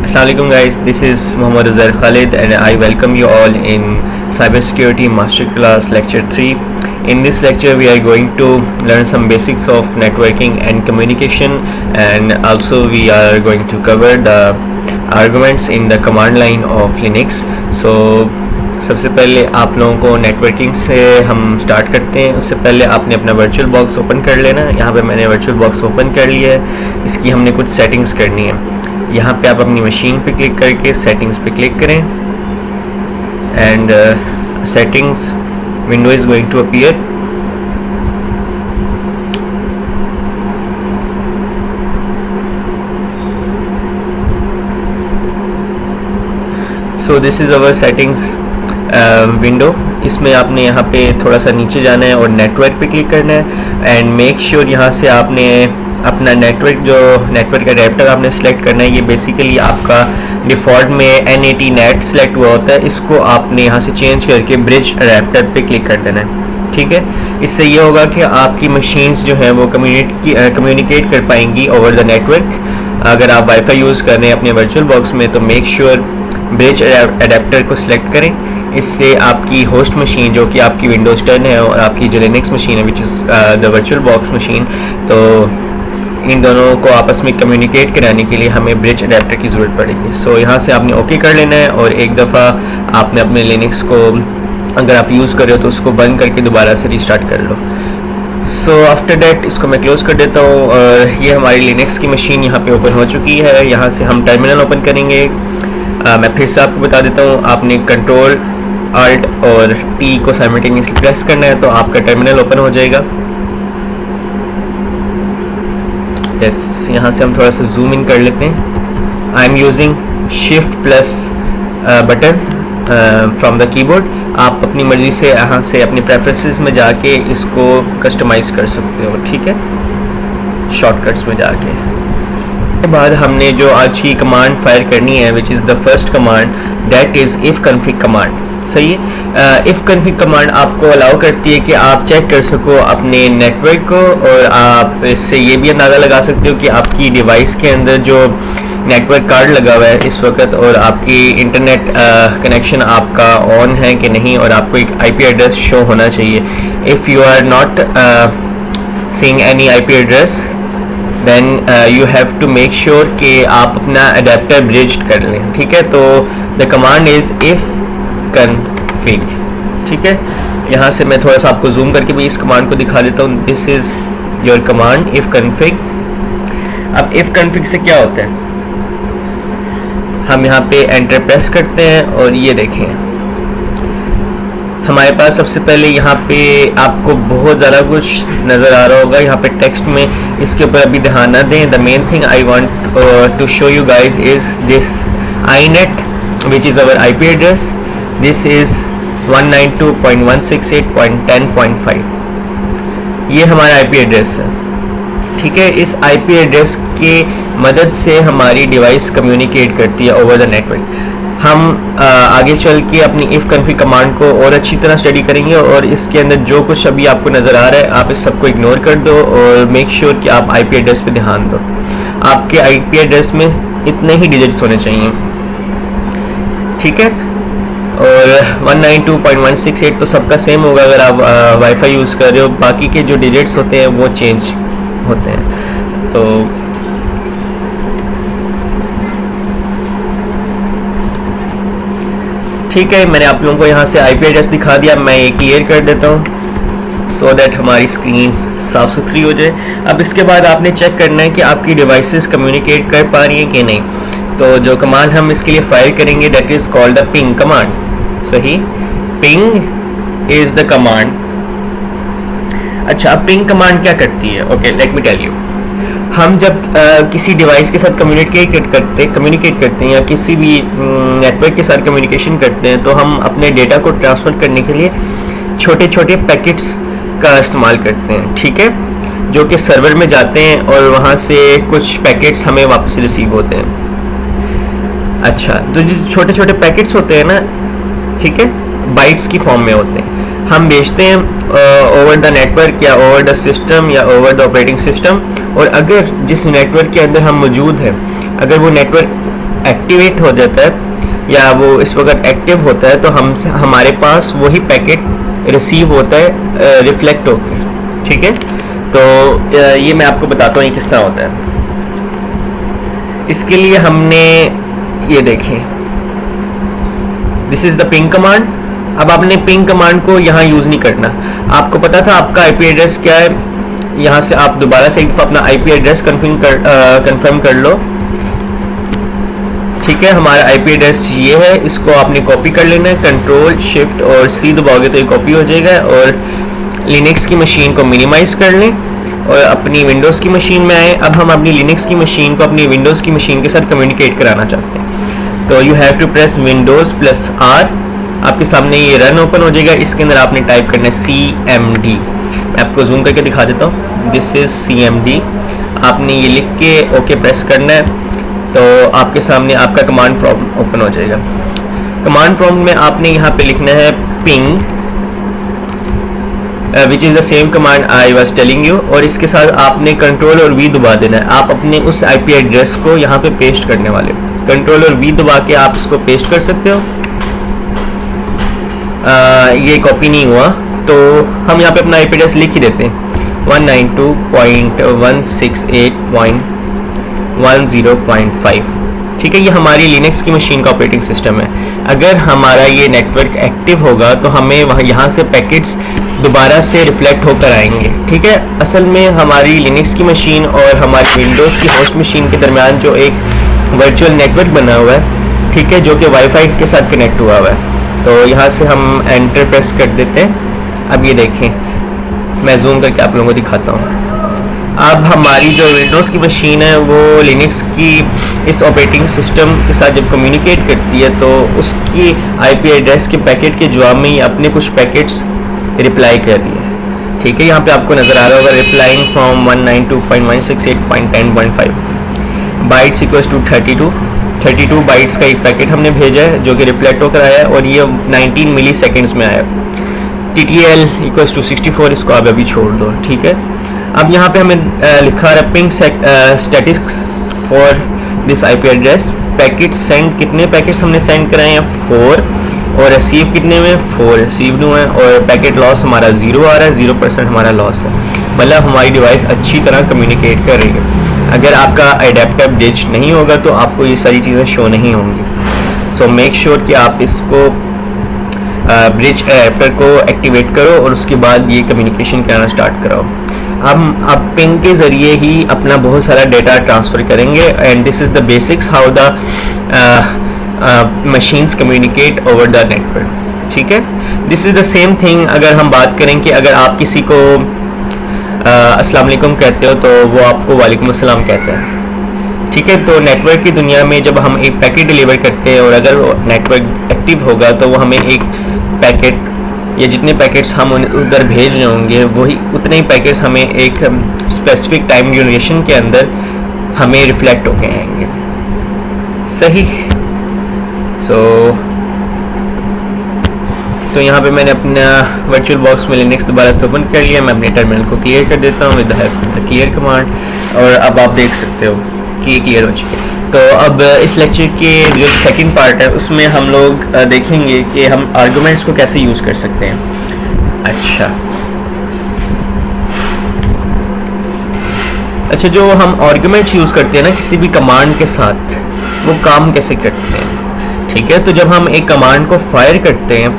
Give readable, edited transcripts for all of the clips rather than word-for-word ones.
Assalamualaikum guys, this is Muhammad Uzair Khalid and I welcome you all in Cybersecurity Masterclass Lecture 3. In this lecture we are going to learn some basics of networking and communication, and also we are going to cover the arguments in the command line of Linux. So सबसे पहले आप लोगों को networking से हम start करते हैं। उससे पहले आपने अपना वर्चुअल बॉक्स ओपन कर लेना है। यहाँ पे मैंने वर्चुअल बॉक्स ओपन कर लिया है। इसकी हमने कुछ सेटिंग्स करनी है। यहाँ पे आप अपनी मशीन पे क्लिक करके सेटिंग्स पे क्लिक करें and settings window is going to appear. So this is our settings window. इसमें आपने यहाँ पे थोड़ा सा नीचे जाना है और नेटवर्क पे क्लिक करना है एंड मेक श्योर यहाँ से आपने अपना नेटवर्क अडेप्टर आपने सेलेक्ट करना है। ये बेसिकली आपका डिफ़ॉल्ट में N80 नेट सेलेक्ट हुआ होता है। इसको आपने यहाँ से चेंज करके ब्रिज अडेप्टर पे क्लिक कर देना है। ठीक है, इससे ये होगा कि आपकी मशीन्स जो हैं वो कम्युनिकेट कर पाएंगी ओवर द नेटवर्क। अगर आप वाईफाई यूज़ कर रहे हैं अपने वर्चुअल बॉक्स में तो मेक श्योर ब्रिज अडेप्टर को सिलेक्ट करें। इससे आपकी होस्ट मशीन जो कि आपकी विंडोज़ 10 है और आपकी जो लिनक्स मशीन है which is the virtual box machine, तो इन दोनों को आपस में कम्युनिकेट कराने के लिए हमें ब्रिज अडेप्टर की ज़रूरत पड़ेगी। सो यहाँ से आपने ओके कर लेना है और एक दफ़ा आपने अपने लिनक्स को अगर आप यूज़ कर रहे हो तो उसको बंद करके दोबारा से रिस्टार्ट कर लो। सो आफ्टर डैट इसको मैं क्लोज़ कर देता हूँ और ये हमारी लिनक्स की मशीन यहाँ पे ओपन हो चुकी है। यहाँ से हम टर्मिनल ओपन करेंगे। मैं फिर से आपको बता देता हूँ, आपने कंट्रोल Alt और T को साइमल्टेनियसली प्रेस करना है तो आपका टर्मिनल ओपन हो जाएगा। यस, यहाँ से हम थोड़ा सा जूम इन कर लेते हैं। I am using shift plus button from the keyboard. आप अपनी मर्ज़ी से यहाँ से अपनी प्रेफरेंसेस में जाके इसको कस्टमाइज़ कर सकते हो। ठीक है, शॉर्टकट्स में जाके के बाद हमने जो आज की कमांड फायर करनी है which is the first command, that is if config command. सही है, इफ़ कन्फिग कमांड आपको अलाउ करती है कि आप चेक कर सको अपने नेटवर्क को और आप इससे ये भी अंदाज़ा लगा सकते हो कि आपकी डिवाइस के अंदर जो नेटवर्क कार्ड लगा हुआ है इस वक्त और आपकी इंटरनेट कनेक्शन आपका ऑन है कि नहीं, और आपको एक IP एड्रेस शो होना चाहिए। If you are not seeing any IP address then you have to make sure कि आप अपना अडेप्टर ब्रिज्ड कर लें। ठीक है, तो the command is if config. ठीक है, यहाँ से मैं थोड़ा सा आपको जूम करके भी इस कमांड को दिखा देता हूँ। This is your command if config. अब इफ़ कन्फिग से क्या होता है, हम यहाँ पे एंटर प्रेस करते हैं और ये देखें हमारे पास सबसे पहले यहाँ पे आपको बहुत ज़्यादा कुछ नज़र आ रहा होगा। यहाँ पे टेक्स्ट में इसके ऊपर अभी ध्यान ना दें। The main thing I want to show you guys is this iNet which is our IP address. This is 192.168.10.5। ये हमारा IP एड्रेस है। ठीक है, इस IP एड्रेस के मदद से हमारी डिवाइस कम्युनिकेट करती है ओवर द नेटवर्क। हम आगे चल के अपनी इफ़ कन्फिग कमांड को और अच्छी तरह स्टडी करेंगे और इसके अंदर जो कुछ अभी आपको नज़र आ रहा है आप इस सबको इग्नोर कर दो और मेक श्योर कि आप IP एड्रेस पे ध्यान दो। आपके IP एड्रेस में इतने ही डिजिट्स होने चाहिए। ठीक है, और 192.168 तो सबका सेम होगा अगर आप वाईफाई यूज़ कर रहे हो। बाकी के जो डिजिट्स होते हैं वो चेंज होते हैं। तो ठीक है, मैंने आप लोगों को यहाँ से IP एड्रेस दिखा दिया। मैं ये क्लियर कर देता हूँ सो दैट हमारी स्क्रीन साफ़ सुथरी हो जाए। अब इसके बाद आपने चेक करना है कि आपकी डिवाइसेस कम्युनिकेट कर पा रही हैं कि नहीं। तो जो कमांड हम इसके लिए फायर करेंगे that is called the ping command. सही, पिंग इज़ द कमांड। अच्छा, अब पिंग कमांड क्या करती है? Okay, let me tell you. हम जब किसी डिवाइस के साथ कम्युनिकेट करते हैं या किसी भी नेटवर्क के साथ कम्युनिकेशन करते हैं तो हम अपने डेटा को ट्रांसफ़र करने के लिए छोटे छोटे पैकेट्स का इस्तेमाल करते हैं। ठीक है, जो कि सर्वर में जाते हैं और वहाँ से कुछ पैकेट्स हमें वापस रिसीव होते हैं। अच्छा, तो जो छोटे छोटे पैकेट्स होते हैं ना, ठीक है, बाइट्स की फॉर्म में होते हैं। हम भेजते हैं ओवर द नेटवर्क या ओवर द सिस्टम या ओवर द ऑपरेटिंग सिस्टम, और अगर जिस नेटवर्क के अंदर हम मौजूद हैं अगर वो नेटवर्क एक्टिवेट हो जाता है या वो इस वक्त एक्टिव होता है तो हमसे हमारे पास वही पैकेट रिसीव होता है रिफ्लेक्ट होकर, ठीक है। तो ये मैं आपको बताता हूँ ये किस तरह होता है। इसके लिए हमने ये देखें, this is the ping command. अब आपने पिंग कमांड को यहाँ यूज नहीं करना। आपको पता था आपका आईपी एड्रेस क्या है, यहाँ से आप दोबारा से एक दफा अपना आईपी एड्रेस कंफर्म कर लो, ठीक है। हमारा आईपी एड्रेस ये है, इसको आपने कॉपी कर लेना है, कंट्रोल शिफ्ट और सी दबाओगे तो ये कॉपी हो जाएगा। और लिनक्स की मशीन को मिनिमाइज कर लें और अपनी विंडोज़ की मशीन में आए। अब हम अपनी लिनक्स की मशीन को अपनी विंडोज़ की मशीन के साथ कम्युनिकेट कराना चाहते हैं, तो you have to press Windows plus R. आपके सामने ये रन ओपन हो जाएगा, इसके अंदर आपने टाइप करना है CMD। मैं आपको जूम करके दिखा देता हूँ, दिस इज़ CMD। आपने ये लिख के ओके प्रेस करना है, तो आपके सामने आपका कमांड प्रॉम्प्ट ओपन हो जाएगा। कमांड प्रॉम्प्ट में आपने यहाँ पे लिखना है ping which is the same command I was telling you, और इसके साथ आपने कंट्रोल और वी दबा देना है। आप अपने उस आईपी एड्रेस को यहाँ पे पेस्ट करने वाले, कंट्रोल और वी दबा के आप इसको पेस्ट कर सकते हो। ये कॉपी नहीं हुआ तो हम यहाँ पे अपना आईपी एड्रेस लिख ही देते हैं, 192.168.10.5, ठीक है। ये हमारी लिनक्स की मशीन का ऑपरेटिंग सिस्टम है। अगर हमारा ये नेटवर्क एक्टिव होगा तो हमें वहाँ यहाँ से पैकेट्स दोबारा से रिफ्लेक्ट होकर आएंगे, ठीक है। असल में हमारी लिनक्स की मशीन और हमारी विंडोज़ की होस्ट मशीन के दरमियान जो एक वर्चुअल नेटवर्क बना हुआ है, ठीक है, जो कि वाईफाई के साथ कनेक्ट हुआ हुआ है। तो यहाँ से हम एंटर प्रेस कर देते हैं। अब ये देखें, मैं जूम करके आप लोगों को दिखाता हूँ। अब हमारी जो विंडोज़ की मशीन है वो लिनक्स की इस ऑपरेटिंग सिस्टम के साथ जब कम्युनिकेट करती है तो उसकी आईपी एड्रेस के पैकेट के जवाब में ही अपने कुछ पैकेट्स रिप्लाई कर रही है, ठीक है। यहाँ पे आपको नज़र आ रहा होगा replying from 192.168.10.5 bytes equals to 32 bytes का एक पैकेट हमने भेजा है जो कि रिफ्लेक्ट होकर आया है और ये 19 मिली सेकेंड्स में आया। TTL इक्वल्स टू 64, इसको आप अभी छोड़ दो, ठीक है। अब यहाँ पे हमें लिखा है ping statistics for this IP address, packet send, कितने पैकेट्स हमने सेंड कराए हैं 4, और रिसीव कितने में 4 रिसीव्ड हुए हैं, और पैकेट लॉस हमारा 0 आ रहा है, 0% हमारा लॉस है। मतलब हमारी डिवाइस अच्छी तरह कम्युनिकेट कर रही है। अगर आपका एडेप्टर ब्रिज नहीं होगा तो आपको ये सारी चीज़ें शो नहीं होंगी। सो मेक श्योर कि आप इसको ब्रिज एडेप्टर को एक्टिवेट करो और उसके बाद ये कम्युनिकेशन करना स्टार्ट कराओ। हम अब पिंग के ज़रिए ही अपना बहुत सारा डेटा ट्रांसफ़र करेंगे, and this is the basics how the machines communicate over the network, ठीक है। This is the same thing अगर हम बात करें कि अगर आप किसी को अस्सलाम वालेकुम कहते हो तो वो आपको वालेकुम अस्सलाम कहता है, ठीक है। तो नेटवर्क की दुनिया में जब हम एक पैकेट डिलीवर करते हैं और अगर वो नेटवर्क एक्टिव होगा तो वो हमें एक पैकेट या जितने पैकेट्स हम उधर भेज रहे होंगे वही उतने ही पैकेट्स हमें एक स्पेसिफिक टाइम ड्यूरेशन के अंदर हमें रिफ्लेक्ट होके आएंगे, सही। तो यहाँ पे मैंने अपना वर्चुअल बॉक्स में लिनक्स दोबारा से ओपन कर लिया। मैं अपने टर्मिनल को क्लियर कर देता हूँ with the help of the clear command, और अब आप देख सकते हो कि ये क्लियर हो चुके हैं। तो अब इस लेक्चर के जो सेकंड पार्ट है उसमें हम लोग देखेंगे कि हम आर्गुमेंट्स को कैसे यूज़ कर सकते हैं। अच्छा, जो हम आर्गुमेंट्स यूज़ करते हैं ना किसी भी कमांड के साथ, वो काम कैसे करते हैं, ठीक है। तो जब हम एक कमांड को फायर करते हैं,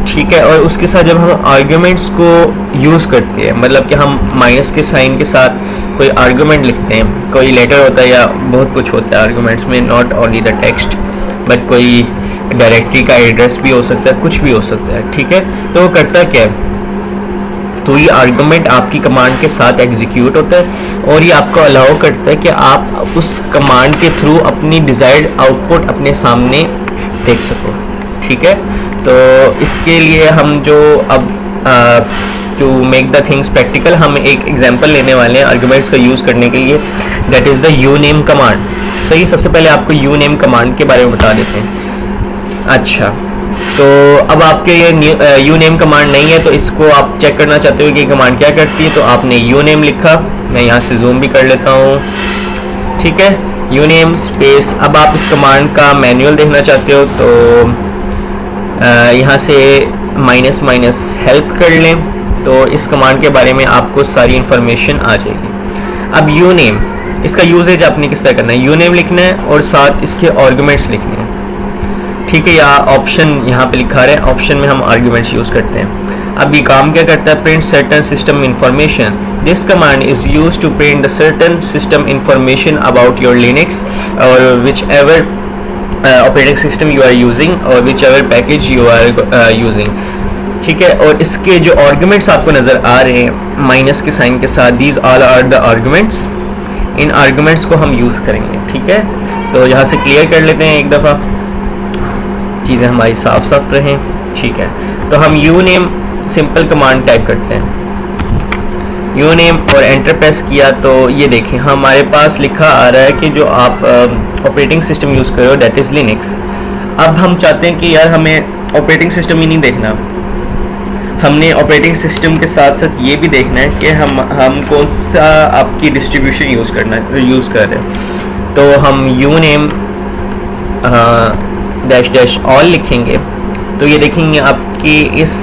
ठीक है, और उसके साथ जब हम आर्गुमेंट्स को यूज़ करते हैं, मतलब कि हम माइनस के साइन के साथ कोई आर्गुमेंट लिखते हैं, कोई लेटर होता है या बहुत कुछ होता है आर्गुमेंट्स में, not only the text but कोई डायरेक्टरी का एड्रेस भी हो सकता है, कुछ भी हो सकता है, ठीक है। तो वो करता क्या है, तो ये आर्गुमेंट आपकी कमांड के साथ एग्जीक्यूट होता है और ये आपको अलाउ करता है कि आप उस कमांड के थ्रू अपनी डिज़ायर्ड आउटपुट अपने सामने देख सको, ठीक है। तो इसके लिए हम जो अब to make the things practical हम एक एग्जांपल लेने वाले हैं आर्गुमेंट्स का यूज़ करने के लिए, दैट इज़ द यूनेम कमांड। सही, सबसे पहले आपको यूनेम कमांड के बारे में बता देते हैं। अच्छा, तो अब आपके ये यूनेम कमांड नहीं है, तो इसको आप चेक करना चाहते हो कि ये कमांड क्या करती है, तो आपने यूनेम लिखा, मैं यहाँ से जूम भी कर लेता हूँ, ठीक है। यूनेम स्पेस। अब आप इस कमांड का मैनुअल देखना चाहते हो तो यहाँ से माइनस माइनस हेल्प कर लें तो इस कमांड के बारे में आपको सारी इंफॉर्मेशन आ जाएगी। अब यूनेम, इसका यूजेज आपने किस तरह करना है, यूनेम लिखना है और साथ इसके आर्गुमेंट्स लिखने हैं, ठीक है। या ऑप्शन यहाँ पे लिखा रहा है, ऑप्शन में हम आर्गुमेंट्स यूज़ करते हैं। अब ये काम क्या करता है, print certain system information. This command is use to print the certain system information about your Linux और whichever operating system you are using और whichever package you are using, ठीक है। और इसके जो आर्गुमेंट्स आपको नज़र आ रहे हैं माइनस के साइन के साथ, these all are the arguments. इन आर्गुमेंट्स को हम यूज़ करेंगे, ठीक है। तो यहाँ से क्लियर कर लेते हैं एक दफ़ा, चीज़ें हमारी साफ साफ रहें, ठीक है। तो हम यूनेम सिंपल कमांड टाइप करते हैं, यूनेम और एंटर प्रेस किया तो ये देखें हमारे पास लिखा आ रहा है कि जो आप ऑपरेटिंग सिस्टम यूज़ कर रहे हो दैट इज़ लिनक्स। अब हम चाहते हैं कि यार हमें ऑपरेटिंग सिस्टम ही नहीं देखना, हमने ऑपरेटिंग सिस्टम के साथ साथ ये भी देखना है कि हम कौन सा आपकी डिस्ट्रीब्यूशन यूज़ कर रहे हैं। तो हम यूनेम डैश डैश ऑल लिखेंगे तो ये देखेंगे आपकी इस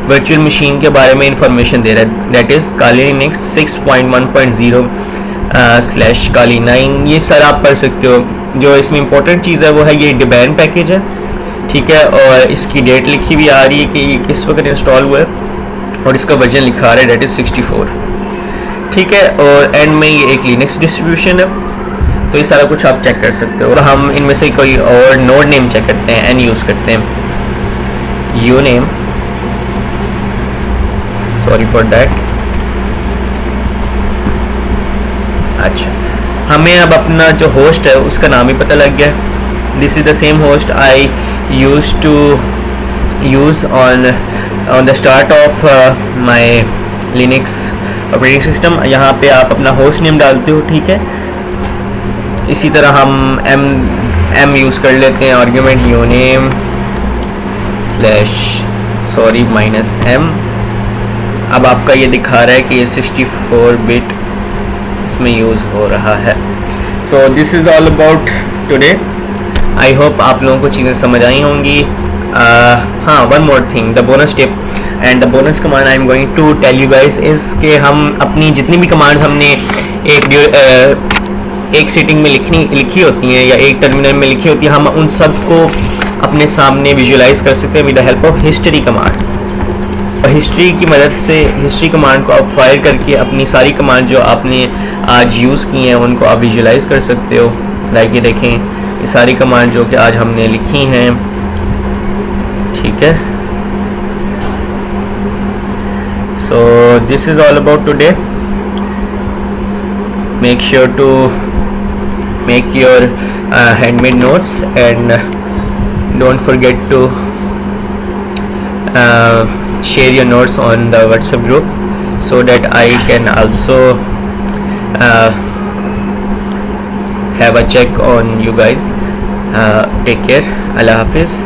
वर्चुअल मशीन के बारे में इंफॉर्मेशन दे रहा है, दैट इज़ काली लिनक्स 6.1.0 / काली 9। ये सर आप पढ़ सकते हो। जो इसमें इंपॉर्टेंट चीज़ है वो है ये डिबान पैकेज है, ठीक है। और इसकी डेट लिखी हुई आ रही है कि ये किस वक्त इंस्टॉल हुआ है और इसका वर्जन लिखा आ रहा है दैट इज़ 64, ठीक है। और एंड में ये एक लिनक्स डिस्ट्रीब्यूशन है, तो ये सारा कुछ आप चेक कर सकते हो। और हम इनमें से कोई और नोड नेम चेक करते हैं, एन यूज़ करते हैं, you name, sorry for that. अच्छा, हमें अब अपना जो होस्ट है उसका नाम ही पता लग गया, this is the same host I used to use on the start of my Linux operating system. यहाँ पे आप अपना होस्ट नेम डालते हो, ठीक है। इसी तरह हम एम यूज़ कर लेते हैं, आर्ग्यूमेंट यूनेम /m। अब आपका ये दिखा रहा है कि ये 64 बिट इसमें यूज़ हो रहा है। So this is all about today. I hope आप लोगों को चीज़ें समझ आई होंगी। हाँ, one more thing, the bonus tip and the bonus command I am going to tell you guys is के हम अपनी जितनी भी कमांड हमने एक सेटिंग में लिखी होती हैं या एक टर्मिनल में लिखी होती है, हम उन सब को अपने सामने विजुलाइज कर सकते हैं with the help of history command. History की मदद से हिस्ट्री कमांड को आप फायर करके अपनी सारी कमांड जो आपने आज यूज़ की हैं उनको आप विजुलाइज कर सकते हो। लाइक ये देखें, ये सारी कमांड जो कि आज हमने लिखी हैं, ठीक है। So this is all about today. Make sure to make your handmade notes and don't forget to share your notes on the WhatsApp group so that I can also have a check on you guys. Take care. Allah Hafiz.